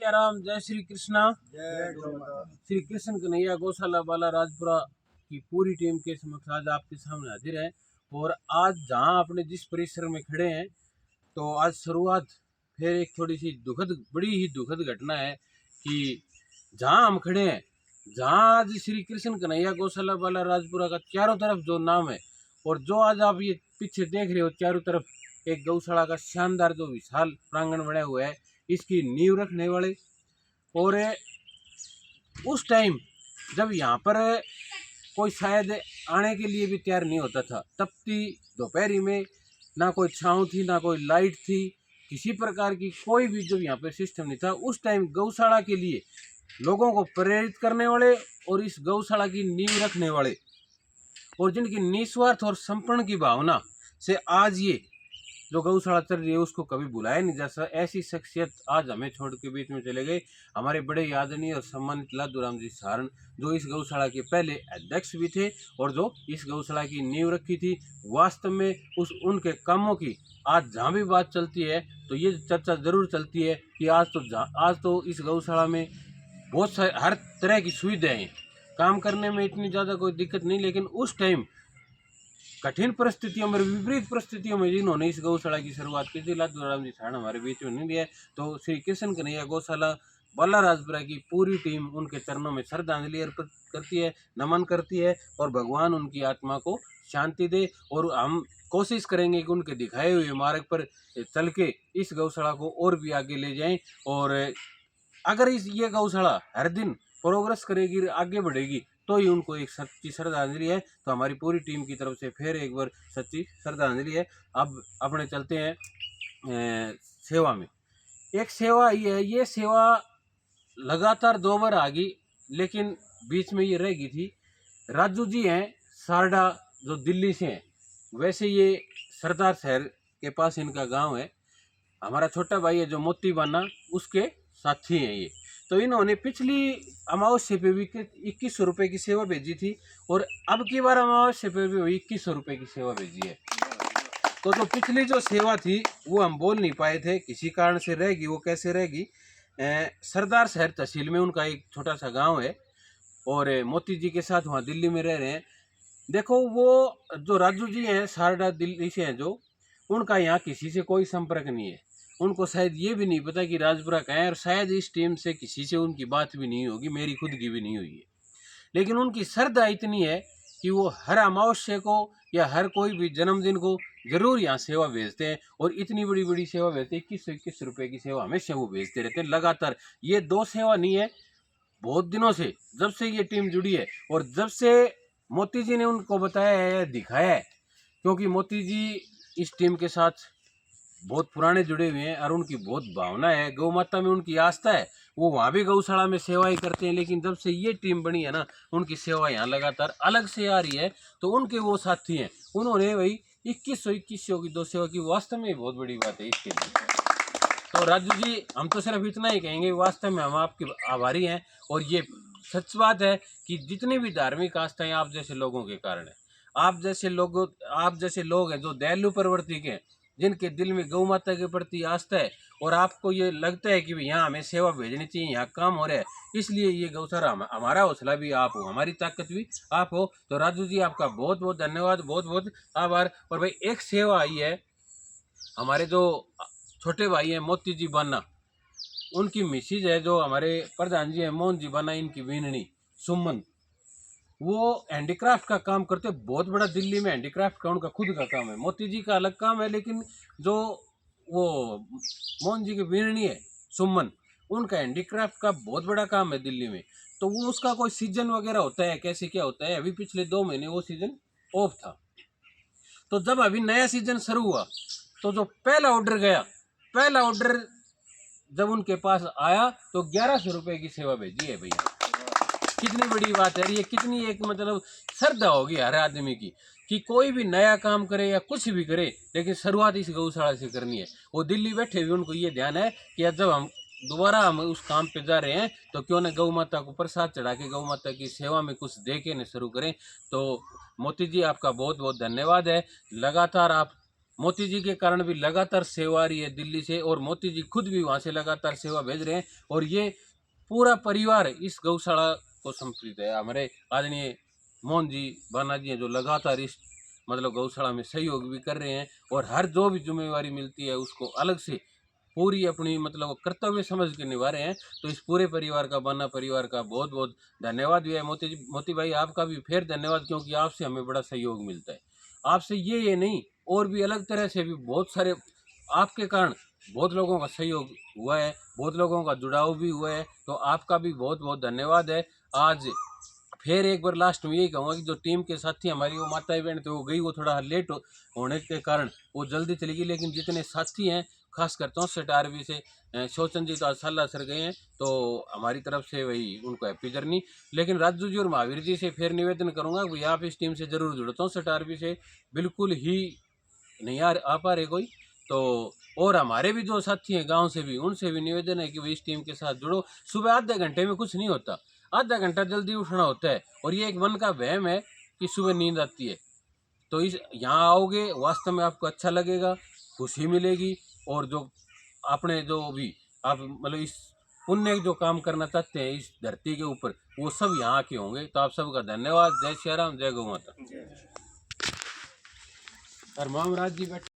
सियाराम, जय श्री कृष्णा। जय गौ माता। श्री कृष्ण कन्हैया गौशाला बाला राजपुरा की पूरी टीम के समक्ष आज आपके सामने हाजिर है। और आज जहां अपने जिस परिसर में खड़े हैं, तो आज शुरुआत फिर एक थोड़ी सी बड़ी ही दुखद घटना है कि जहां हम खड़े हैं, जहां आज श्री कृष्ण कन्हैया गौशाला बाला राजपुरा का चारों तरफ जो नाम है, और जो आज आप ये पीछे देख रहे हो चारों तरफ एक गौशाला का शानदार जो विशाल प्रांगण बना हुआ है, इसकी नींव रखने वाले। और उस टाइम जब यहाँ पर कोई शायद आने के लिए भी तैयार नहीं होता था, तपती दोपहरी में ना कोई छाँव थी ना कोई लाइट थी, किसी प्रकार की कोई भी जो यहाँ पर सिस्टम नहीं था। उस टाइम गौशाला के लिए लोगों को प्रेरित करने वाले और इस गौशाला की नींव रखने वाले और जिनकी निस्वार्थ और समर्पण की भावना से आज ये जो गौशाला चल रही है उसको कभी बुलाया नहीं जा सकता। ऐसी शख्सियत आज हमें छोड़ के बीच में चले गए, हमारे बड़े आदरणीय और सम्मानित लादूराम जी सारण, जो इस गौशाला के पहले अध्यक्ष भी थे और जो इस गौशाला की नींव रखी थी। वास्तव में उनके कामों की आज जहाँ भी बात चलती है तो ये चर्चा जरूर चलती है कि आज तो इस गौशाला में बहुत सारे हर तरह की सुविधाएं, काम करने में इतनी ज़्यादा कोई दिक्कत नहीं। लेकिन उस टाइम कठिन परिस्थितियों में, विपरीत परिस्थितियों में जिन्होंने इस गौशाला की शुरुआत की थी, लादूराम जी सारण हमारे बीच में नहीं दिया। तो श्री कृष्ण कन्हैया गौशाला बाला राजपुरा की पूरी टीम उनके चरणों में श्रद्धांजलि अर्पित करती है, नमन करती है और भगवान उनकी आत्मा को शांति दे। और हम कोशिश करेंगे कि उनके दिखाए हुए मार्ग पर चल के इस गौशाला को और भी आगे ले जाएं। और अगर ये गौशाला हर दिन प्रोग्रेस करेगी, आगे बढ़ेगी, तो ही उनको एक सच्ची श्रद्धांजलि है। तो हमारी पूरी टीम की तरफ से फिर एक बार सच्ची श्रद्धांजलि है। अब अपने चलते हैं सेवा में। एक सेवा ये सेवा लगातार 2 बार आ गई, लेकिन बीच में ये रह गई थी। राजू जी हैं सारडा, जो दिल्ली से हैं, वैसे ये सरदार शहर के पास इनका गांव है। हमारा छोटा भाई है जो मोती बाना, उसके साथी हैं ये। तो इन्होंने पिछली अमावस्या पे भी 2100 रुपये की सेवा भेजी थी और अब की बार अमावस्या पे भी 2100 रुपये की सेवा भेजी है। तो जो पिछली जो सेवा थी वो हम बोल नहीं पाए थे, किसी कारण से रहेगी। वो कैसे रहेगी? सरदार शहर तहसील में उनका एक छोटा सा गांव है और मोती जी के साथ वहाँ दिल्ली में रह रहे हैं। देखो, वो जो राजू जी हैं सारडा दिल्ली से हैं, जो उनका यहाँ किसी से कोई संपर्क नहीं है। उनको शायद ये भी नहीं पता कि राजपुरा कहाँ है और शायद इस टीम से किसी से उनकी बात भी नहीं होगी, मेरी खुद की भी नहीं हुई है। लेकिन उनकी श्रद्धा इतनी है कि वो हर अमावस्या को या हर कोई भी जन्मदिन को जरूर यहाँ सेवा भेजते हैं और इतनी बड़ी बड़ी सेवा भेजते हैं। 21 रुपये की सेवा हमेशा वो भेजते रहते हैं लगातार। ये 2 सेवा नहीं है, बहुत दिनों से, जब से ये टीम जुड़ी है और जब से मोती जी ने उनको बताया है, दिखाया है, क्योंकि मोती जी इस टीम के साथ बहुत पुराने जुड़े हुए हैं और उनकी बहुत भावना है, गौ माता में उनकी आस्था है। वो वहाँ भी गौशाला में सेवाएं करते हैं, लेकिन जब से ये टीम बनी है ना, उनकी सेवा यहाँ लगातार अलग से आ रही है। तो उनके वो साथी हैं, उन्होंने वही 2100 की 2 सेवा की। वास्तव में बहुत बड़ी बात है इसके लिए। तो राजू जी, हम तो सिर्फ इतना ही कहेंगे, वास्तव में हम आपके आभारी हैं। और ये सच बात है कि जितनी भी धार्मिक आस्थाएं आप जैसे लोगों के कारण है, आप जैसे लोग हैं जो दयालु प्रवृत्ति के हैं, जिनके दिल में गौ माता के प्रति आस्था है और आपको ये लगता है कि यहाँ हमें सेवा भेजनी चाहिए, यहाँ काम हो रहा है, इसलिए ये गौशाला हमारा हौसला भी आप हो, हमारी ताकत भी आप हो। तो राजू जी, आपका बहुत बहुत धन्यवाद, बहुत बहुत आभार। और भाई, एक सेवा आई है, हमारे जो छोटे भाई हैं मोती जी बाना, उनकी मिसिज है जो हमारे प्रधान जी हैं मोहन जी बाना, इनकी बीननी सुमन, वो हैंडीक्राफ्ट का काम करते, बहुत बड़ा दिल्ली में हैंडीक्राफ्ट का उनका खुद का काम है। मोती जी का अलग काम है, लेकिन जो वो मोहन जी की बीननी है सुमन, उनका हैंडीक्राफ्ट का बहुत बड़ा काम है दिल्ली में। तो वो उसका कोई सीजन वगैरह होता है, कैसे क्या होता है, अभी पिछले 2 महीने वो सीजन ऑफ था। तो जब अभी नया सीजन शुरू हुआ, तो जो पहला ऑर्डर जब उनके पास आया तो 1100 रुपये की सेवा भेजी है भैया। कितनी बड़ी बात है ये, कितनी एक मतलब श्रद्धा होगी हर आदमी की कि कोई भी नया काम करे या कुछ भी करे, लेकिन शुरुआत इस गौशाला से करनी है। वो दिल्ली बैठे हुए उनको ये ध्यान है कि जब हम दोबारा उस काम पे जा रहे हैं तो क्यों न गौ माता को प्रसाद चढ़ा के गौ माता की सेवा में कुछ दे के न शुरू करें। तो मोती जी, आपका बहुत बहुत धन्यवाद है। लगातार आप मोती जी के कारण भी लगातार सेवा आ रही है दिल्ली से, और मोती जी खुद भी वहाँ से लगातार सेवा भेज रहे हैं। और ये पूरा परिवार इस गौशाला को समर्पित है। हमारे आदरणीय मोहन जी बाना जी हैं जो लगातार इस मतलब गौशाला में सहयोग भी कर रहे हैं, और हर जो भी जिम्मेवारी मिलती है उसको अलग से पूरी अपनी मतलब कर्तव्य समझ के निभा रहे हैं। तो इस पूरे परिवार का, बाना परिवार का बहुत बहुत धन्यवाद भी है। मोती भाई आपका भी फिर धन्यवाद, क्योंकि आपसे हमें बड़ा सहयोग मिलता है। आपसे ये नहीं, और भी अलग तरह से भी बहुत सारे आपके कारण बहुत लोगों का सहयोग हुआ है, बहुत लोगों का जुड़ाव भी हुआ है। तो आपका भी बहुत बहुत धन्यवाद है। आज फिर एक बार लास्ट में यही कहूँगा कि जो टीम के साथी हमारी वो माताएं बहन थे वो गई, वो थोड़ा लेट होने के कारण वो जल्दी चली गई, लेकिन जितने साथी हैं खास कर 64 आरबी से शोचन जी तो आज साला सर गए हैं, तो हमारी तरफ से वही उनको हैप्पी जर्नी। लेकिन राजू जी और महावीर जी से फिर निवेदन करूँगा कि आप इस टीम से जरूर जुड़ो। 64 आरबी से बिल्कुल ही नहीं आ पा रहे कोई, तो और हमारे भी जो साथी हैं गांव से भी, उनसे भी निवेदन है कि वो इस टीम के साथ जुड़ो। सुबह आधे घंटे में कुछ नहीं होता, आधा घंटा जल्दी उठना होता है, और ये एक मन का वहम है कि सुबह नींद आती है। तो इस यहाँ आओगे वास्तव में आपको अच्छा लगेगा, खुशी मिलेगी, और जो आपने जो भी आप मतलब इस पुण्य जो काम करना चाहते हैं इस धरती के ऊपर, वो सब यहाँ के होंगे। तो आप सबका धन्यवाद। जय श्री राम, जय गौ माता। और मोहम्मद जी बैठे।